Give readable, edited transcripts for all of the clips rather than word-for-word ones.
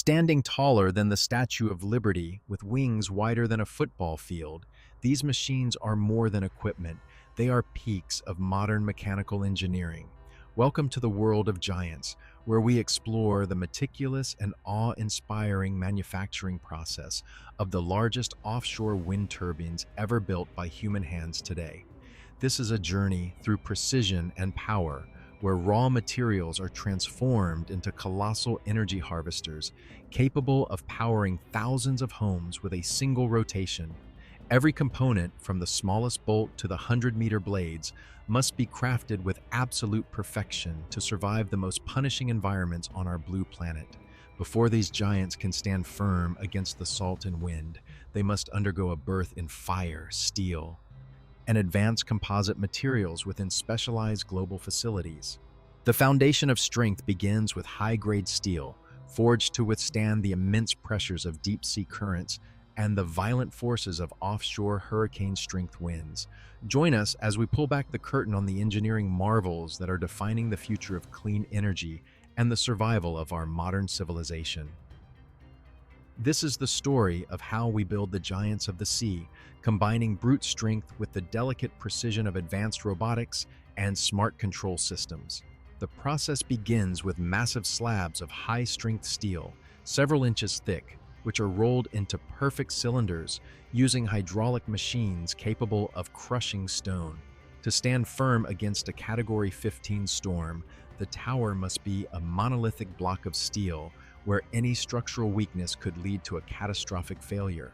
Standing taller than the Statue of Liberty with wings wider than a football field, these machines are more than equipment. They are peaks of modern mechanical engineering. Welcome to the world of giants, where we explore the meticulous and awe-inspiring manufacturing process of the largest offshore wind turbines ever built by human hands today. This is a journey through precision and power, where raw materials are transformed into colossal energy harvesters capable of powering thousands of homes with a single rotation. Every component, from the smallest bolt to the 100-meter blades, must be crafted with absolute perfection to survive the most punishing environments on our blue planet. Before these giants can stand firm against the salt and wind, they must undergo a birth in fire, steel, and advanced composite materials within specialized global facilities. The foundation of strength begins with high-grade steel, forged to withstand the immense pressures of deep-sea currents and the violent forces of offshore hurricane-strength winds. Join us as we pull back the curtain on the engineering marvels that are defining the future of clean energy and the survival of our modern civilization. This is the story of how we build the giants of the sea, combining brute strength with the delicate precision of advanced robotics and smart control systems. The process begins with massive slabs of high-strength steel, several inches thick, which are rolled into perfect cylinders using hydraulic machines capable of crushing stone. To stand firm against a Category 15 storm, the tower must be a monolithic block of steel where any structural weakness could lead to a catastrophic failure.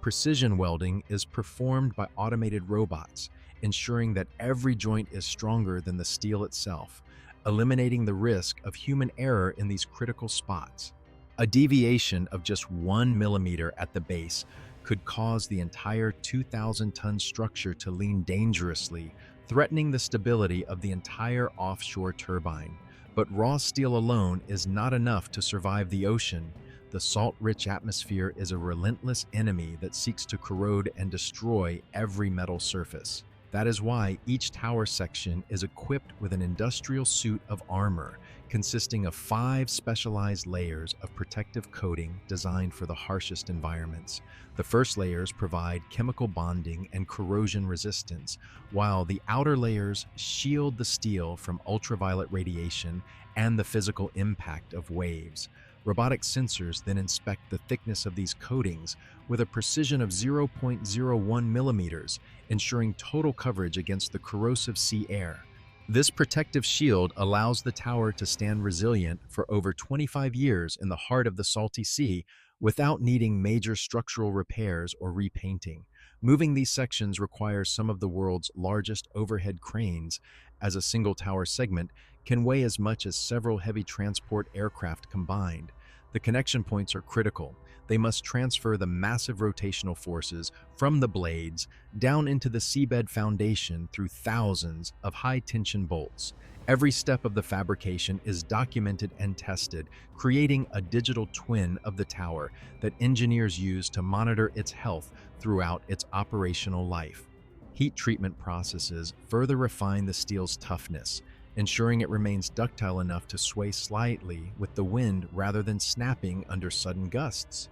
Precision welding is performed by automated robots, ensuring that every joint is stronger than the steel itself, eliminating the risk of human error in these critical spots. A deviation of just 1 millimeter at the base could cause the entire 2,000-ton structure to lean dangerously, threatening the stability of the entire offshore turbine. But raw steel alone is not enough to survive the ocean. The salt-rich atmosphere is a relentless enemy that seeks to corrode and destroy every metal surface. That is why each tower section is equipped with an industrial suit of armor, consisting of 5 specialized layers of protective coating designed for the harshest environments. The first layers provide chemical bonding and corrosion resistance, while the outer layers shield the steel from ultraviolet radiation and the physical impact of waves. Robotic sensors then inspect the thickness of these coatings with a precision of 0.01 millimeters, ensuring total coverage against the corrosive sea air. This protective shield allows the tower to stand resilient for over 25 years in the heart of the salty sea without needing major structural repairs or repainting. Moving these sections requires some of the world's largest overhead cranes, as a single tower segment can weigh as much as several heavy transport aircraft combined. The connection points are critical. They must transfer the massive rotational forces from the blades down into the seabed foundation through thousands of high-tension bolts. Every step of the fabrication is documented and tested, creating a digital twin of the tower that engineers use to monitor its health throughout its operational life. Heat treatment processes further refine the steel's toughness, ensuring it remains ductile enough to sway slightly with the wind rather than snapping under sudden gusts.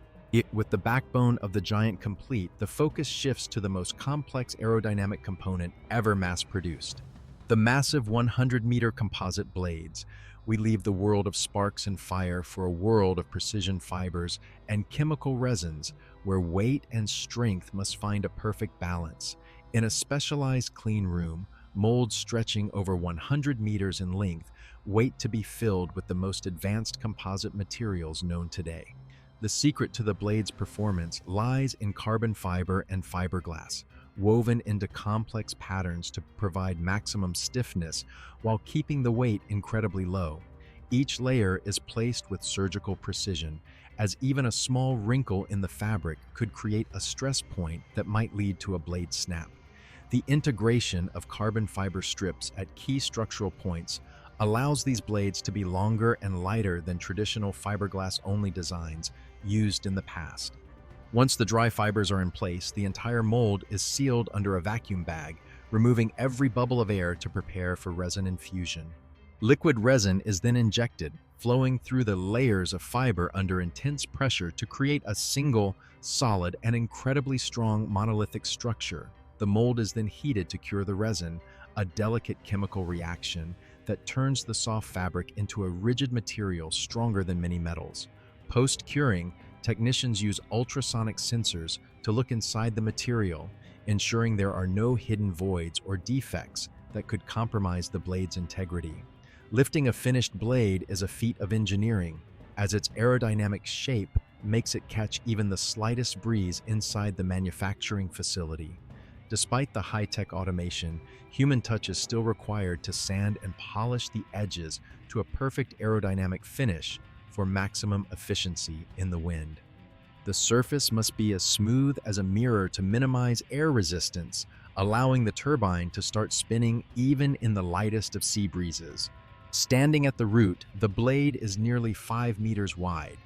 With the backbone of the giant complete, the focus shifts to the most complex aerodynamic component ever mass-produced: the massive 100-meter composite blades. We leave the world of sparks and fire for a world of precision fibers and chemical resins, where weight and strength must find a perfect balance. In a specialized clean room, molds stretching over 100 meters in length wait to be filled with the most advanced composite materials known today. The secret to the blade's performance lies in carbon fiber and fiberglass, woven into complex patterns to provide maximum stiffness while keeping the weight incredibly low. Each layer is placed with surgical precision, as even a small wrinkle in the fabric could create a stress point that might lead to a blade snap. The integration of carbon fiber strips at key structural points allows these blades to be longer and lighter than traditional fiberglass-only designs used in the past. Once the dry fibers are in place, the entire mold is sealed under a vacuum bag, removing every bubble of air to prepare for resin infusion. Liquid resin is then injected, flowing through the layers of fiber under intense pressure to create a single, solid, and incredibly strong monolithic structure. The mold is then heated to cure the resin, a delicate chemical reaction that turns the soft fabric into a rigid material stronger than many metals. Post-curing, technicians use ultrasonic sensors to look inside the material, ensuring there are no hidden voids or defects that could compromise the blade's integrity. Lifting a finished blade is a feat of engineering, as its aerodynamic shape makes it catch even the slightest breeze inside the manufacturing facility. Despite the high-tech automation, human touch is still required to sand and polish the edges to a perfect aerodynamic finish for maximum efficiency in the wind. The surface must be as smooth as a mirror to minimize air resistance, allowing the turbine to start spinning even in the lightest of sea breezes. Standing at the root, the blade is nearly 5 meters wide,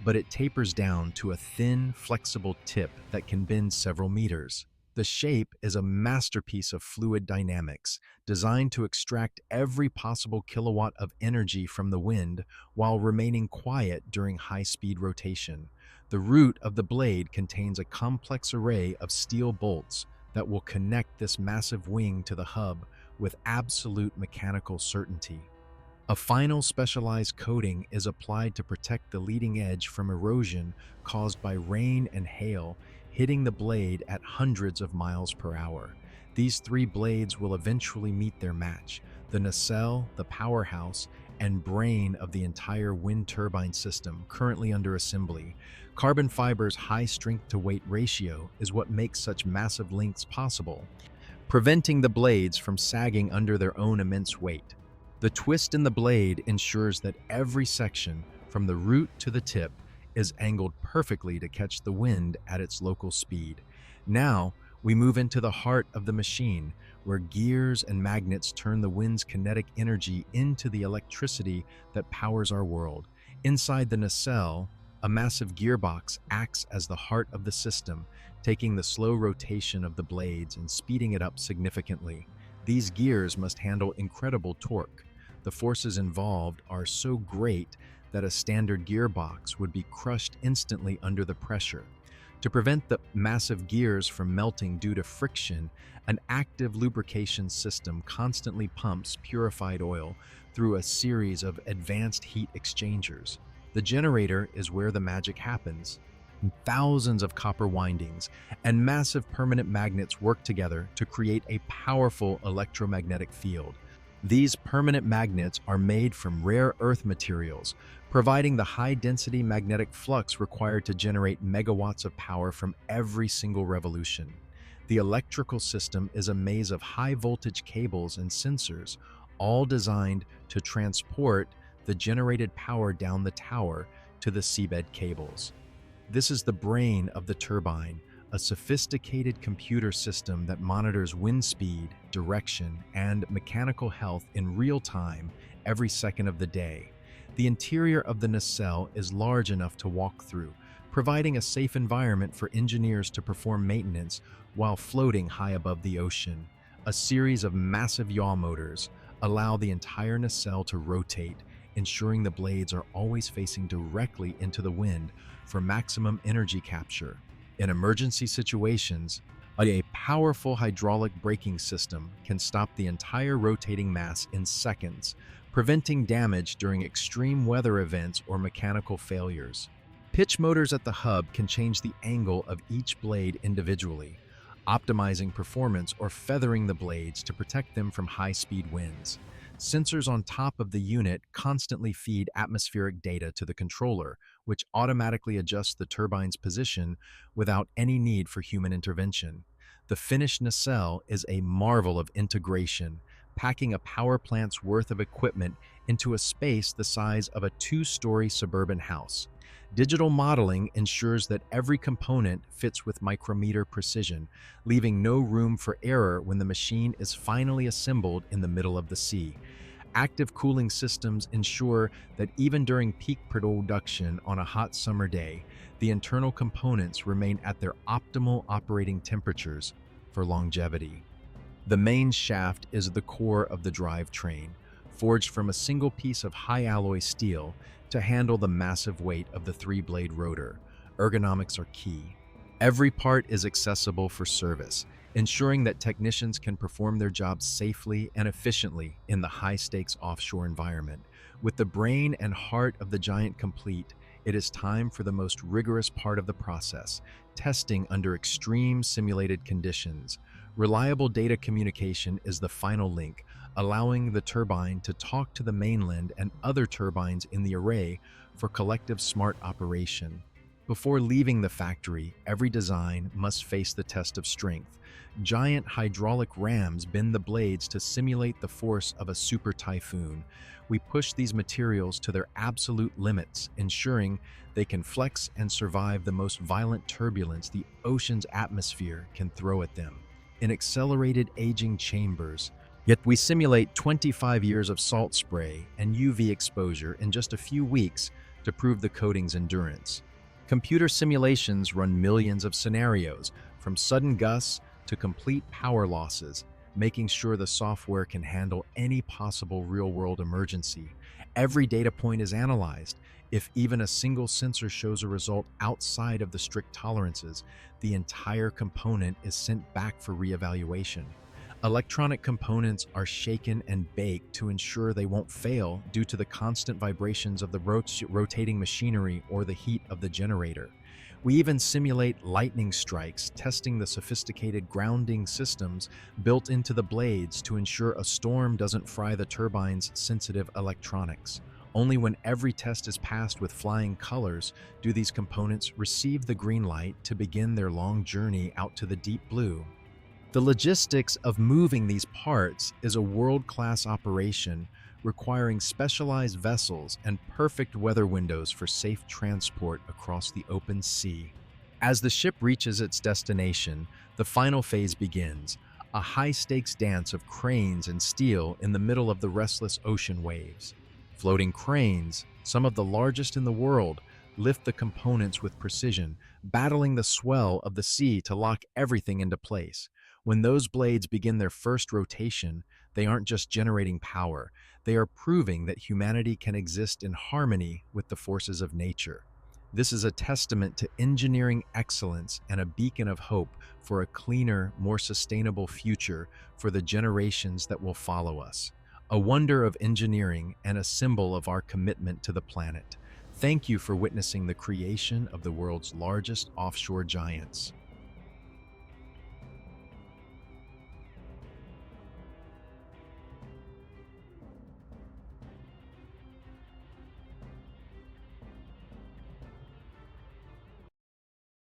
but it tapers down to a thin, flexible tip that can bend several meters. The shape is a masterpiece of fluid dynamics, designed to extract every possible kilowatt of energy from the wind while remaining quiet during high-speed rotation. The root of the blade contains a complex array of steel bolts that will connect this massive wing to the hub with absolute mechanical certainty. A final specialized coating is applied to protect the leading edge from erosion caused by rain and hail hitting the blade at hundreds of miles per hour. These 3 blades will eventually meet their match, the nacelle, the powerhouse, and brain of the entire wind turbine system currently under assembly. Carbon fiber's high strength-to-weight ratio is what makes such massive lengths possible, preventing the blades from sagging under their own immense weight. The twist in the blade ensures that every section, from the root to the tip, is angled perfectly to catch the wind at its local speed. Now, we move into the heart of the machine, where gears and magnets turn the wind's kinetic energy into the electricity that powers our world. Inside the nacelle, a massive gearbox acts as the heart of the system, taking the slow rotation of the blades and speeding it up significantly. These gears must handle incredible torque. The forces involved are so great that a standard gearbox would be crushed instantly under the pressure. To prevent the massive gears from melting due to friction, an active lubrication system constantly pumps purified oil through a series of advanced heat exchangers. The generator is where the magic happens. Thousands of copper windings and massive permanent magnets work together to create a powerful electromagnetic field. These permanent magnets are made from rare earth materials, providing the high-density magnetic flux required to generate megawatts of power from every single revolution. The electrical system is a maze of high-voltage cables and sensors, all designed to transport the generated power down the tower to the seabed cables. This is the brain of the turbine, a sophisticated computer system that monitors wind speed, direction, and mechanical health in real time every second of the day. The interior of the nacelle is large enough to walk through, providing a safe environment for engineers to perform maintenance while floating high above the ocean. A series of massive yaw motors allow the entire nacelle to rotate, ensuring the blades are always facing directly into the wind for maximum energy capture. In emergency situations, a powerful hydraulic braking system can stop the entire rotating mass in seconds, preventing damage during extreme weather events or mechanical failures. Pitch motors at the hub can change the angle of each blade individually, optimizing performance or feathering the blades to protect them from high-speed winds. Sensors on top of the unit constantly feed atmospheric data to the controller, which automatically adjusts the turbine's position without any need for human intervention. The finished nacelle is a marvel of integration, packing a power plant's worth of equipment into a space the size of a 2-story suburban house. Digital modeling ensures that every component fits with micrometer precision, leaving no room for error when the machine is finally assembled in the middle of the sea. Active cooling systems ensure that even during peak production on a hot summer day, the internal components remain at their optimal operating temperatures for longevity. The main shaft is the core of the drivetrain, forged from a single piece of high alloy steel to handle the massive weight of the three-blade rotor. Ergonomics are key. Every part is accessible for service, ensuring that technicians can perform their jobs safely and efficiently in the high-stakes offshore environment. With the brain and heart of the Giant complete, it is time for the most rigorous part of the process, testing under extreme simulated conditions. Reliable data communication is the final link, allowing the turbine to talk to the mainland and other turbines in the array for collective smart operation. Before leaving the factory, every design must face the test of strength. Giant hydraulic rams bend the blades to simulate the force of a super typhoon. We push these materials to their absolute limits, ensuring they can flex and survive the most violent turbulence the ocean's atmosphere can throw at them. In accelerated aging chambers, yet we simulate 25 years of salt spray and UV exposure in just a few weeks to prove the coating's endurance. Computer simulations run millions of scenarios, from sudden gusts to complete power losses, making sure the software can handle any possible real-world emergency. Every data point is analyzed. If even a single sensor shows a result outside of the strict tolerances, the entire component is sent back for reevaluation. Electronic components are shaken and baked to ensure they won't fail due to the constant vibrations of the rotating machinery or the heat of the generator. We even simulate lightning strikes, testing the sophisticated grounding systems built into the blades to ensure a storm doesn't fry the turbine's sensitive electronics. Only when every test is passed with flying colors do these components receive the green light to begin their long journey out to the deep blue. The logistics of moving these parts is a world-class operation requiring specialized vessels and perfect weather windows for safe transport across the open sea. As the ship reaches its destination, the final phase begins, a high-stakes dance of cranes and steel in the middle of the restless ocean waves. Floating cranes, some of the largest in the world, lift the components with precision, battling the swell of the sea to lock everything into place. When those blades begin their first rotation, they aren't just generating power, they are proving that humanity can exist in harmony with the forces of nature. This is a testament to engineering excellence and a beacon of hope for a cleaner, more sustainable future for the generations that will follow us. A wonder of engineering and a symbol of our commitment to the planet. Thank you for witnessing the creation of the world's largest offshore giants.